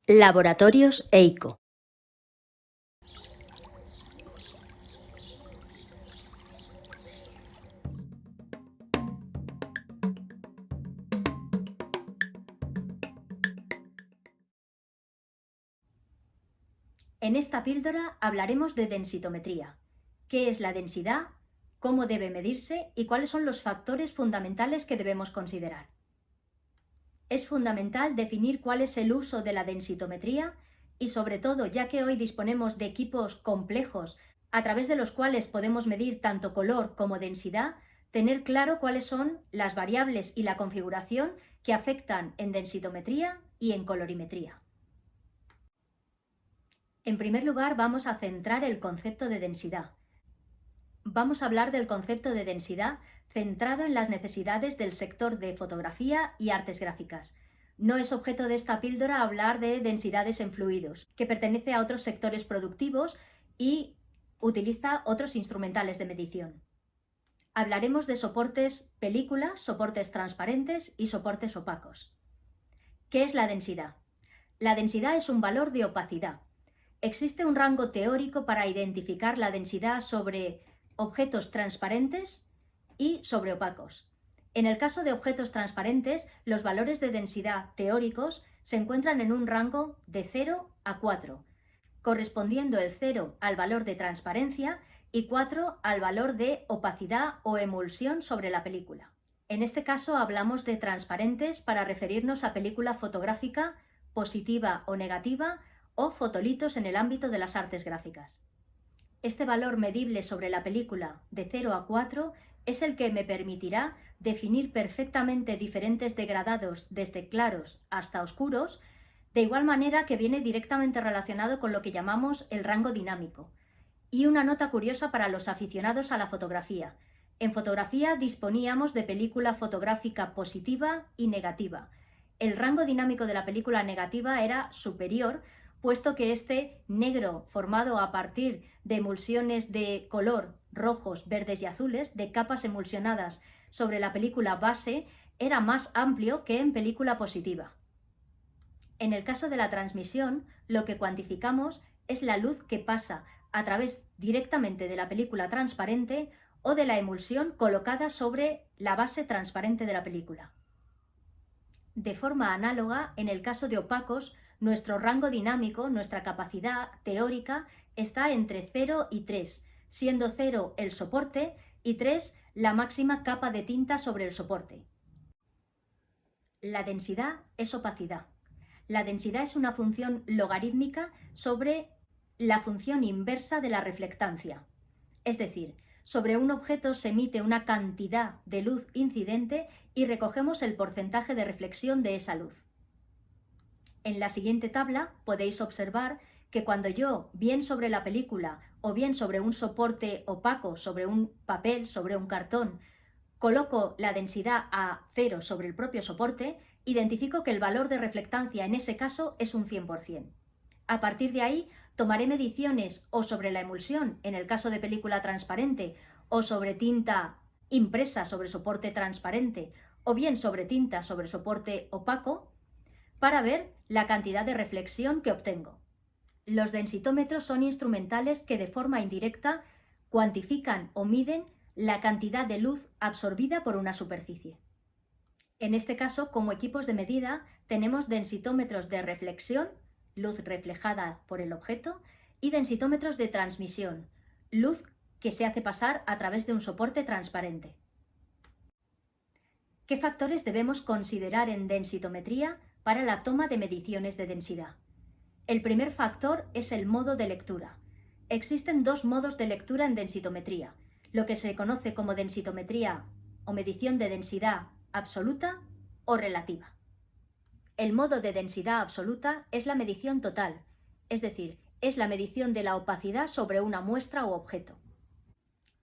Laboratorios EICO. En esta píldora hablaremos de densitometría. ¿Qué es la densidad? ¿Cómo debe medirse? ¿Y cuáles son los factores fundamentales que debemos considerar? Es fundamental definir cuál es el uso de la densitometría y, sobre todo, ya que hoy disponemos de equipos complejos a través de los cuales podemos medir tanto color como densidad, tener claro cuáles son las variables y la configuración que afectan en densitometría y en colorimetría. En primer lugar, vamos a centrar el concepto de densidad. Vamos a hablar del concepto de densidad centrado en las necesidades del sector de fotografía y artes gráficas. No es objeto de esta píldora hablar de densidades en fluidos, que pertenece a otros sectores productivos y utiliza otros instrumentales de medición. Hablaremos de soportes película, soportes transparentes y soportes opacos. ¿Qué es la densidad? La densidad es un valor de opacidad. Existe un rango teórico para identificar la densidad sobre objetos transparentes y sobre opacos. En el caso de objetos transparentes, los valores de densidad teóricos se encuentran en un rango de 0 a 4, correspondiendo el 0 al valor de transparencia y 4 al valor de opacidad o emulsión sobre la película. En este caso hablamos de transparentes para referirnos a película fotográfica positiva o negativa o fotolitos en el ámbito de las artes gráficas. Este valor medible sobre la película de 0 a 4 es el que me permitirá definir perfectamente diferentes degradados desde claros hasta oscuros, de igual manera que viene directamente relacionado con lo que llamamos el rango dinámico. Y una nota curiosa para los aficionados a la fotografía. En fotografía disponíamos de película fotográfica positiva y negativa. El rango dinámico de la película negativa era superior, puesto que este negro formado a partir de emulsiones de color rojos, verdes y azules, de capas emulsionadas sobre la película base, era más amplio que en película positiva. En el caso de la transmisión, lo que cuantificamos es la luz que pasa a través directamente de la película transparente o de la emulsión colocada sobre la base transparente de la película. De forma análoga, en el caso de opacos, nuestro rango dinámico, nuestra capacidad teórica, está entre 0 y 3, siendo 0 el soporte y 3 la máxima capa de tinta sobre el soporte. La densidad es opacidad. La densidad es una función logarítmica sobre la función inversa de la reflectancia. Es decir, sobre un objeto se emite una cantidad de luz incidente y recogemos el porcentaje de reflexión de esa luz. En la siguiente tabla podéis observar que cuando yo, bien sobre la película o bien sobre un soporte opaco, sobre un papel, sobre un cartón, coloco la densidad a 0 sobre el propio soporte, identifico que el valor de reflectancia en ese caso es un 100%. A partir de ahí, tomaré mediciones o sobre la emulsión, en el caso de película transparente, o sobre tinta impresa sobre soporte transparente, o bien sobre tinta sobre soporte opaco, para ver la cantidad de reflexión que obtengo. Los densitómetros son instrumentales que de forma indirecta cuantifican o miden la cantidad de luz absorbida por una superficie. En este caso, como equipos de medida, tenemos densitómetros de reflexión, luz reflejada por el objeto, y densitómetros de transmisión, luz que se hace pasar a través de un soporte transparente. ¿Qué factores debemos considerar en densitometría para la toma de mediciones de densidad? El primer factor es el modo de lectura. Existen dos modos de lectura en densitometría, lo que se conoce como densitometría o medición de densidad absoluta o relativa. El modo de densidad absoluta es la medición total, es decir, es la medición de la opacidad sobre una muestra o objeto.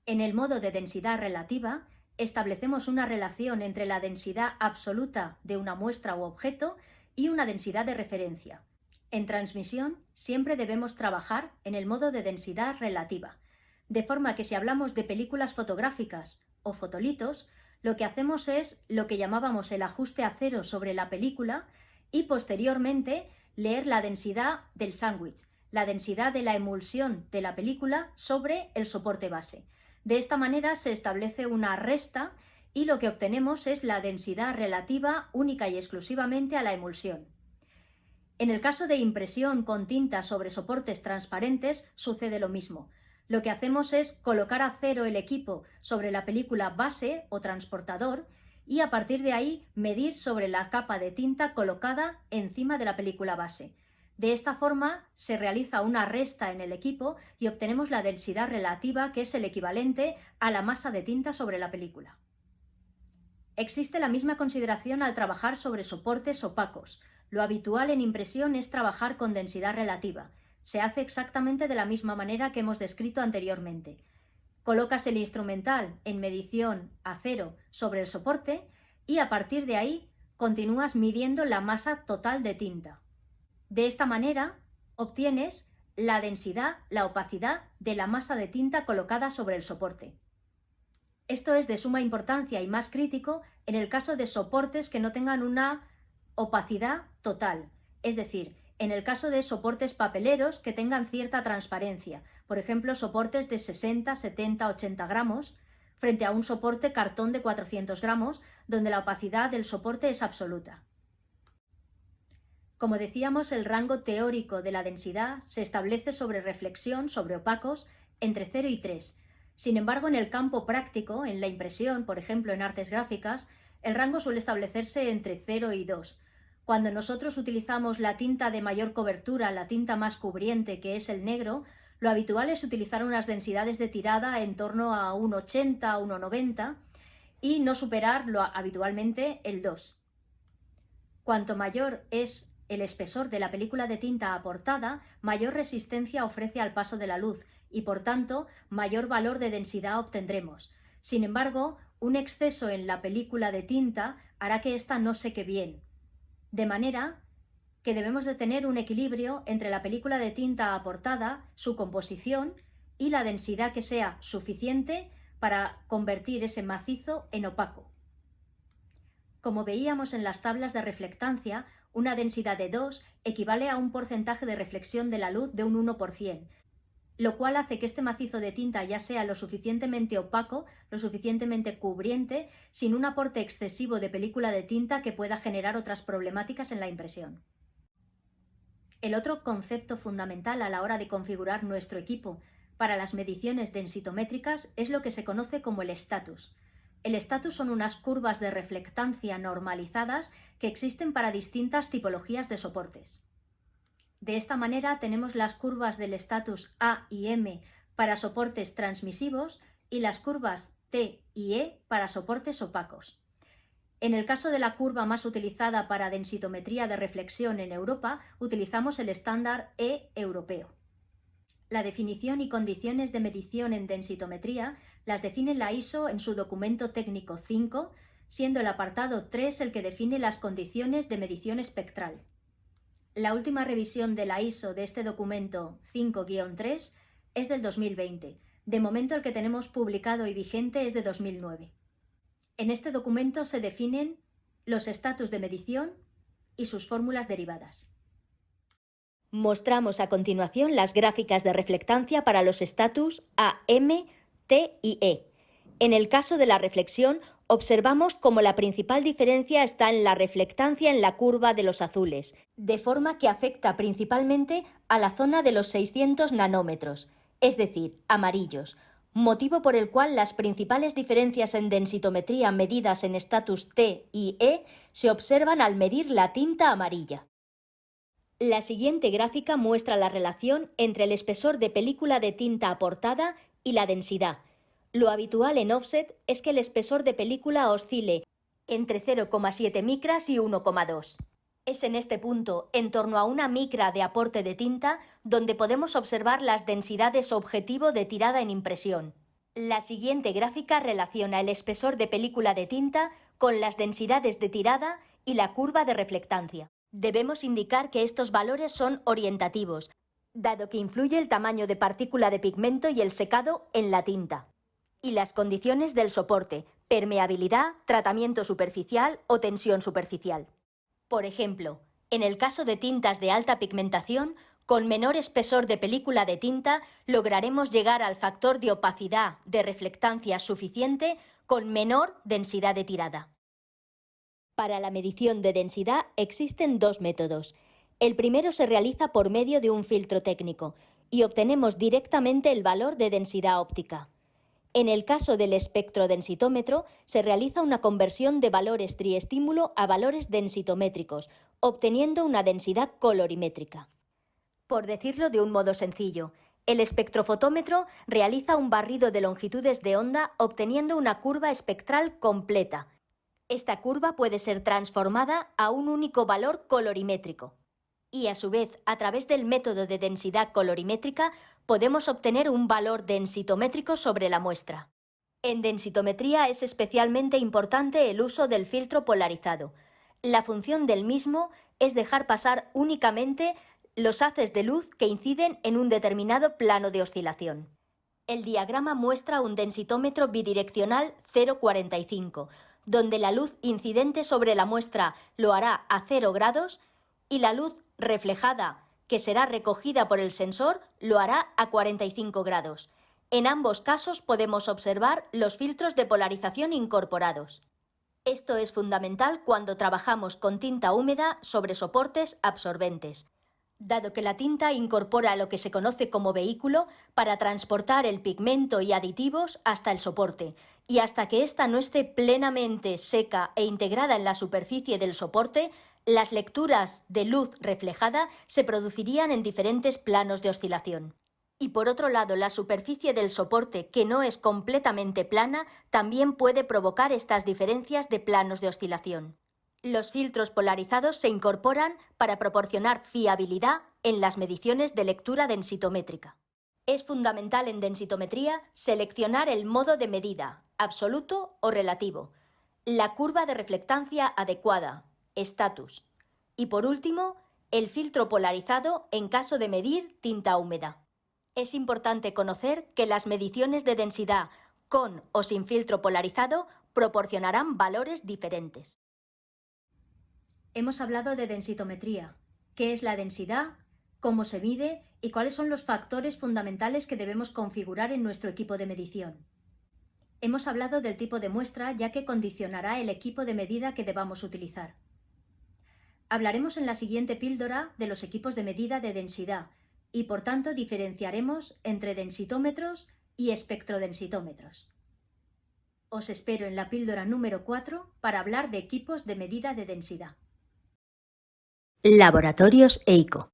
En el modo de densidad relativa, establecemos una relación entre la densidad absoluta de una muestra o objeto y una densidad de referencia. En transmisión, siempre debemos trabajar en el modo de densidad relativa, de forma que si hablamos de películas fotográficas o fotolitos, lo que hacemos es lo que llamábamos el ajuste a cero sobre la película y posteriormente leer la densidad del sándwich, la densidad de la emulsión de la película sobre el soporte base. De esta manera se establece una resta y lo que obtenemos es la densidad relativa única y exclusivamente a la emulsión. En el caso de impresión con tinta sobre soportes transparentes sucede lo mismo. Lo que hacemos es colocar a cero el equipo sobre la película base o transportador y a partir de ahí medir sobre la capa de tinta colocada encima de la película base. De esta forma se realiza una resta en el equipo y obtenemos la densidad relativa, que es el equivalente a la masa de tinta sobre la película. Existe la misma consideración al trabajar sobre soportes opacos. Lo habitual en impresión es trabajar con densidad relativa. Se hace exactamente de la misma manera que hemos descrito anteriormente. Colocas el instrumental en medición a cero sobre el soporte y a partir de ahí continúas midiendo la masa total de tinta. De esta manera obtienes la densidad, la opacidad de la masa de tinta colocada sobre el soporte. Esto es de suma importancia y más crítico en el caso de soportes que no tengan una opacidad total, es decir, en el caso de soportes papeleros que tengan cierta transparencia, por ejemplo, soportes de 60, 70, 80 gramos, frente a un soporte cartón de 400 gramos, donde la opacidad del soporte es absoluta. Como decíamos, el rango teórico de la densidad se establece sobre reflexión, sobre opacos, entre 0 y 3. Sin embargo, en el campo práctico, en la impresión, por ejemplo en artes gráficas, el rango suele establecerse entre 0 y 2. Cuando nosotros utilizamos la tinta de mayor cobertura, la tinta más cubriente, que es el negro, lo habitual es utilizar unas densidades de tirada en torno a 1,80, 1,90 y no superar habitualmente el 2. Cuanto mayor es el espesor de la película de tinta aportada, mayor resistencia ofrece al paso de la luz y, por tanto, mayor valor de densidad obtendremos. Sin embargo, un exceso en la película de tinta hará que ésta no seque bien. De manera que debemos de tener un equilibrio entre la película de tinta aportada, su composición y la densidad que sea suficiente para convertir ese macizo en opaco. Como veíamos en las tablas de reflectancia, una densidad de 2 equivale a un porcentaje de reflexión de la luz de un 1%, lo cual hace que este macizo de tinta ya sea lo suficientemente opaco, lo suficientemente cubriente, sin un aporte excesivo de película de tinta que pueda generar otras problemáticas en la impresión. El otro concepto fundamental a la hora de configurar nuestro equipo para las mediciones densitométricas es lo que se conoce como el estatus. El estatus son unas curvas de reflectancia normalizadas que existen para distintas tipologías de soportes. De esta manera tenemos las curvas del estatus A y M para soportes transmisivos y las curvas T y E para soportes opacos. En el caso de la curva más utilizada para densitometría de reflexión en Europa, utilizamos el estándar E europeo. La definición y condiciones de medición en densitometría las define la ISO en su documento técnico 5, siendo el apartado 3 el que define las condiciones de medición espectral. La última revisión de la ISO de este documento 5-3 es del 2020. De momento el que tenemos publicado y vigente es de 2009. En este documento se definen los estatus de medición y sus fórmulas derivadas. Mostramos a continuación las gráficas de reflectancia para los estatus A, M, T y E. En el caso de la reflexión, observamos cómo la principal diferencia está en la reflectancia en la curva de los azules, de forma que afecta principalmente a la zona de los 600 nanómetros, es decir, amarillos, motivo por el cual las principales diferencias en densitometría medidas en estatus T y E se observan al medir la tinta amarilla. La siguiente gráfica muestra la relación entre el espesor de película de tinta aportada y la densidad. Lo habitual en offset es que el espesor de película oscile entre 0,7 micras y 1,2. Es en este punto, en torno a 1 micra de aporte de tinta, donde podemos observar las densidades objetivo de tirada en impresión. La siguiente gráfica relaciona el espesor de película de tinta con las densidades de tirada y la curva de reflectancia. Debemos indicar que estos valores son orientativos, dado que influye el tamaño de partícula de pigmento y el secado en la tinta, y las condiciones del soporte, permeabilidad, tratamiento superficial o tensión superficial. Por ejemplo, En el caso de tintas de alta pigmentación, con menor espesor de película de tinta lograremos llegar al factor de opacidad de reflectancia suficiente con menor densidad de tirada. Para la medición de densidad existen dos métodos. El primero se realiza por medio de un filtro técnico y obtenemos directamente el valor de densidad óptica. En el caso del espectrodensitómetro, se realiza una conversión de valores triestímulo a valores densitométricos, obteniendo una densidad colorimétrica. Por decirlo de un modo sencillo, el espectrofotómetro realiza un barrido de longitudes de onda obteniendo una curva espectral completa. Esta curva puede ser transformada a un único valor colorimétrico. Y a su vez, a través del método de densidad colorimétrica, podemos obtener un valor densitométrico sobre la muestra. En densitometría es especialmente importante el uso del filtro polarizado. La función del mismo es dejar pasar únicamente los haces de luz que inciden en un determinado plano de oscilación. El diagrama muestra un densitómetro bidireccional 0,45, donde la luz incidente sobre la muestra lo hará a 0 grados y la luz reflejada, que será recogida por el sensor, lo hará a 45 grados. En ambos casos podemos observar los filtros de polarización incorporados. Esto es fundamental cuando trabajamos con tinta húmeda sobre soportes absorbentes, dado que la tinta incorpora lo que se conoce como vehículo para transportar el pigmento y aditivos hasta el soporte, y hasta que ésta no esté plenamente seca e integrada en la superficie del soporte, las lecturas de luz reflejada se producirían en diferentes planos de oscilación. Y por otro lado, la superficie del soporte, que no es completamente plana, también puede provocar estas diferencias de planos de oscilación. Los filtros polarizados se incorporan para proporcionar fiabilidad en las mediciones de lectura densitométrica. Es fundamental en densitometría seleccionar el modo de medida, absoluto o relativo, la curva de reflectancia adecuada, estatus, y por último, el filtro polarizado en caso de medir tinta húmeda. Es importante conocer que las mediciones de densidad con o sin filtro polarizado proporcionarán valores diferentes. Hemos hablado de densitometría. ¿Qué es la densidad? ¿Cómo se mide? ¿Y cuáles son los factores fundamentales que debemos configurar en nuestro equipo de medición? Hemos hablado del tipo de muestra, ya que condicionará el equipo de medida que debamos utilizar. Hablaremos en la siguiente píldora de los equipos de medida de densidad y, por tanto, diferenciaremos entre densitómetros y espectrodensitómetros. Os espero en la píldora número 4 para hablar de equipos de medida de densidad. Laboratorios EICO.